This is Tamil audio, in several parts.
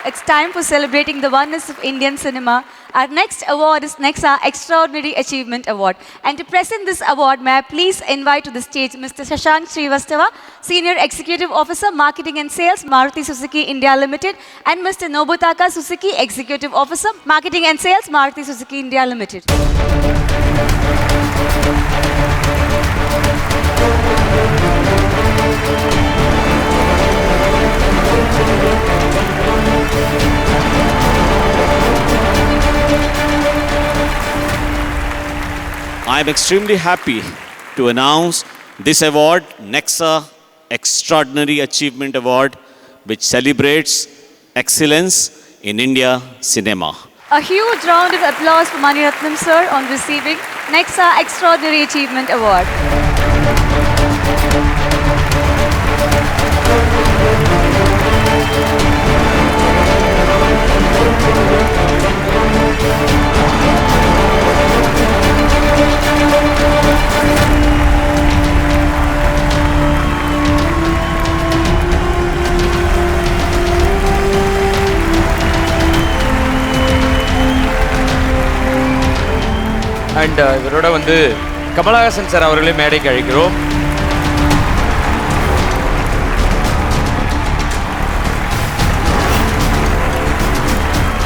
it's time for celebrating the oneness of Indian cinema. Our next award is Nexa Extraordinary Achievement Award. And to present this award, may I please invite to the stage Mr. Shashank Srivastava, Senior Executive Officer, Marketing and Sales, Maruti Suzuki India Limited, and Mr. Nobutaka Suzuki, Executive Officer, Marketing and Sales, Maruti Suzuki India Limited. I am extremely happy to announce this award, Nexa Extraordinary Achievement Award, which celebrates excellence in India cinema. A huge round of applause for Mani Ratnam sir on receiving Nexa Extraordinary Achievement Award. And இவரோட வந்து கமலஹாசன் சார் அவர்களே மேடைக்கு அழைக்கிறோம்.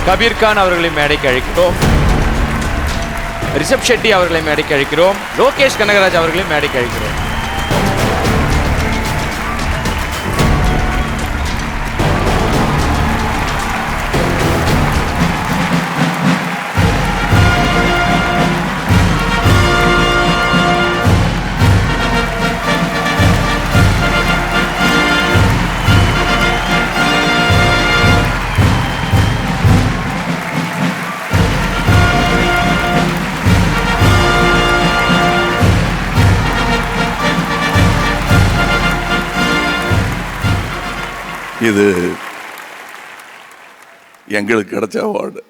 கபீர் கான் அவர்களை மேடைக்கு அழைக்கிறோம். ரிஷப் ஷெட்டி அவர்களை மேடைக்கு அழைக்கிறோம். லோகேஷ் கனகராஜ் அவர்களை மேடைக்கு அழைக்கிறோம். இது எங்களுக்கு கிடைச்ச அவார்டு.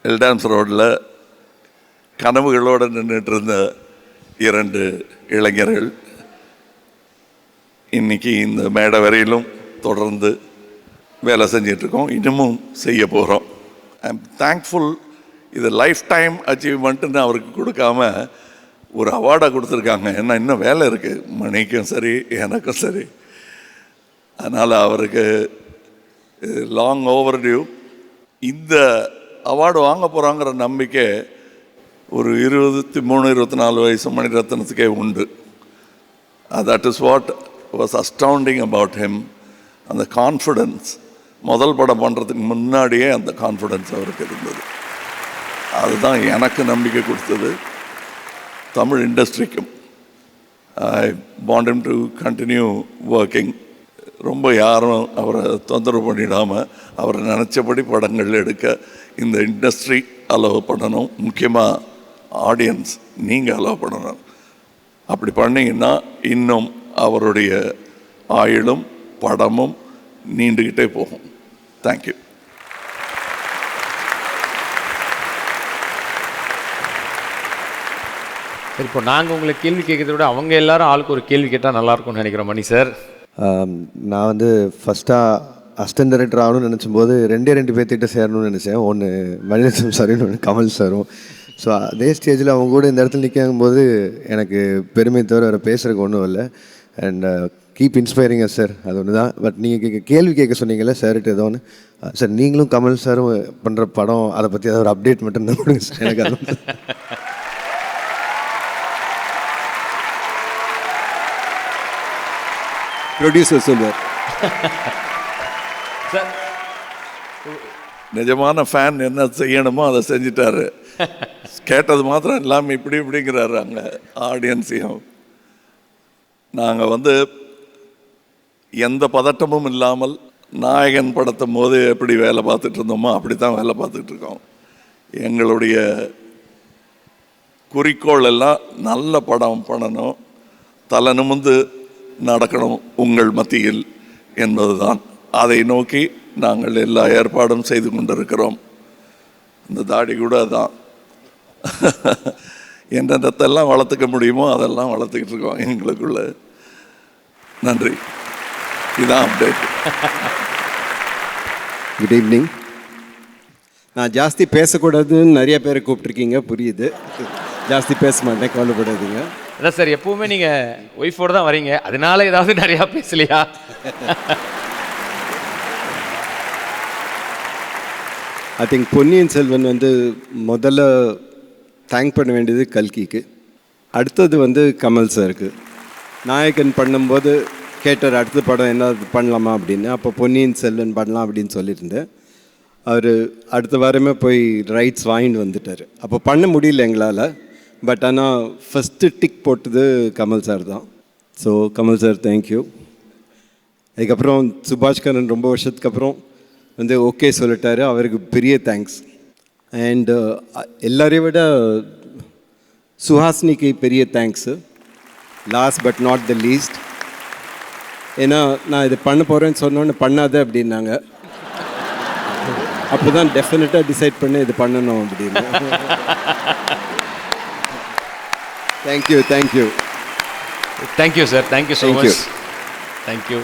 எல்டான்ஸ் ரோடில் கனவுகளோடு நின்றுட்டு இருந்த 2 இளைஞர்கள் இன்றைக்கி இந்த மேடை வரையிலும் தொடர்ந்து வேலை செஞ்சிட்ருக்கோம், இன்னமும் செய்ய போகிறோம். I am thankful. இது லைஃப் டைம் அச்சீவ்மெண்ட்டுன்னு அவருக்கு கொடுக்காம ஒரு அவார்டை கொடுத்துருக்காங்க. ஏன்னா இன்னும் வேலை இருக்குது, மணிக்கும் சரி எனக்கும் சரி. அதனால் அவருக்கு லாங் ஓவர் டியூ. இந்த அவார்டு வாங்க போகிறாங்கிற நம்பிக்கை ஒரு 23-24 வயசு மணிரத்னத்துக்கே உண்டு. That is what was astounding about him. அந்த கான்ஃபிடென்ஸ், முதல் படம் பண்ணுறதுக்கு முன்னாடியே அந்த கான்ஃபிடென்ஸ் அவருக்கு இருந்தது. அதுதான் எனக்கு நம்பிக்கை கொடுத்தது, தமிழ் இண்டஸ்ட்ரிக்கும். I want him to continue working. ரொம்ப யாரும் அவரை தொந்தரவு பண்ணிடாமல் அவரை நினச்சபடி படங்கள் எடுக்க இந்த இண்டஸ்ட்ரி அலோவ் பண்ணணும். முக்கியமாக ஆடியன்ஸ் நீங்கள் அலோவ் பண்ணணும். அப்படி பண்ணிங்கன்னா இன்னும் அவருடைய ஆயுளும் படமும் நீண்டுக்கிட்டே போகும். தேங்க்யூ. இப்போ நாங்கள் உங்களை கேள்வி கேட்கறத விட அவங்க எல்லாரும் ஆளுக்கு ஒரு கேள்வி கேட்டால் நல்லாயிருக்கும்னு நினைக்கிறோம். மணி சார், நான் வந்து ஃபஸ்ட்டாக அசிஸ்டன்ட் டைரக்டர் ஆகணும்னு நினச்சும்போது 2 பேர்த்திட்ட சேரணும்னு நினச்சேன். ஒன்று மணிரத்னம் சாரும், ஒன்று கமல் சாரும். ஸோ அதே ஸ்டேஜில் அவங்க கூட இந்த இடத்துல நிற்கும்போது எனக்கு பெருமை தவிர வேறு பேசுகிறதுக்கு ஒன்றும் இல்லை. அண்ட் கீப் இன்ஸ்பைரிங் சார், அது ஒன்று தான். பட் நீங்கள் கேள்வி கேட்க சொன்னீங்கல்ல சார்கிட்ட ஏதோ ஒன்று. சார் நீங்களும் கமல் சாரும் பண்ணுற படம் அதை பற்றி ஏதாவது ஒரு அப்டேட் மட்டும் தான் கொடுங்க சார் எனக்கு. அது ப்ரொடியூசர் சொல்வார். நிஜமான ஃபேன் என்ன செய்யணுமோ அதை செஞ்சிட்டாரு. கேட்டது மாத்திரம் இல்லாமல் இப்படிங்கிறாரு அங்கே ஆடியன்ஸையும். நாங்கள் வந்து எந்த பதட்டமும் இல்லாமல் நாயகன் படத்தும் போது எப்படி வேலை பார்த்துட்டு இருந்தோமோ அப்படி தான் வேலை பார்த்துட்டு இருக்கோம். எங்களுடைய குறிக்கோள் எல்லாம் நல்ல படம் பண்ணணும், தலை நிமிர்ந்து நடக்கணும் உங்கள் மத்தியில் என்பதுதான். அதை நோக்கி நாங்கள் எல்லா ஏற்பாடும் செய்து கொண்டிருக்கிறோம். இந்த தாடி கூட தான் என்னென்னத்தெல்லாம் வளர்த்துக்க முடியுமோ அதெல்லாம் வளர்த்துக்கிட்டு இருக்கோம் எங்களுக்குள்ள. நன்றி. இதான் அப்டேட். Good evening. நான் ஜாஸ்தி பேசக்கூடாதுன்னு நிறைய பேரை கூப்பிட்ருக்கீங்க, புரியுது. ஜாஸ்தி பேச மாட்டேன், கவலைப்படாதீங்க. அதான் சார், எப்பவுமே நீங்கள் ஒய்ஃபோடு தான் வரீங்க, அதனால ஏதாவது நிறையா பேசலையா? ஐ திங்க் பொன்னியின் செல்வன் வந்து முதல்ல தேங்க் பண்ண வேண்டியது கல்கிக்கு, அடுத்தது வந்து கமல் சாருக்கு. நாயகன் பண்ணும்போது கேட்டார் அடுத்த படம் என்ன பண்ணலாமா அப்படின்னு. அப்போ பொன்னியின் செல்வன் பண்ணலாம் அப்படின்னு சொல்லியிருந்தேன். அவர் அடுத்த வாரமே போய் ரைட்ஸ் வாங்கிட்டு வந்துட்டார். அப்போ பண்ண முடியல எங்களால். பட் ஆனால் ஃபஸ்ட்டு டிக் போட்டது கமல் சார் தான். So Kamal sir thank you. அதுக்கப்புறம் சுபாஷ்கரன் ரொம்ப வருஷத்துக்கு அப்புறம் வந்து ஓகே சொல்லிட்டாரு, அவருக்கு பெரிய தேங்க்ஸ். அண்டு எல்லாரையும் விட சுஹாசினிக்கு பெரிய thanks, last but not the least. ஏன்னா நான் இது பண்ண போகிறேன்னு சொன்னோன்னு பண்ணாத அப்படின்னாங்க. அப்போ தான் டெஃபினட்டாக டிசைட் பண்ணி இது பண்ணணும் அப்படின்னு. Thank you. Thank you sir, thank you so Thank you. Much. Thank you.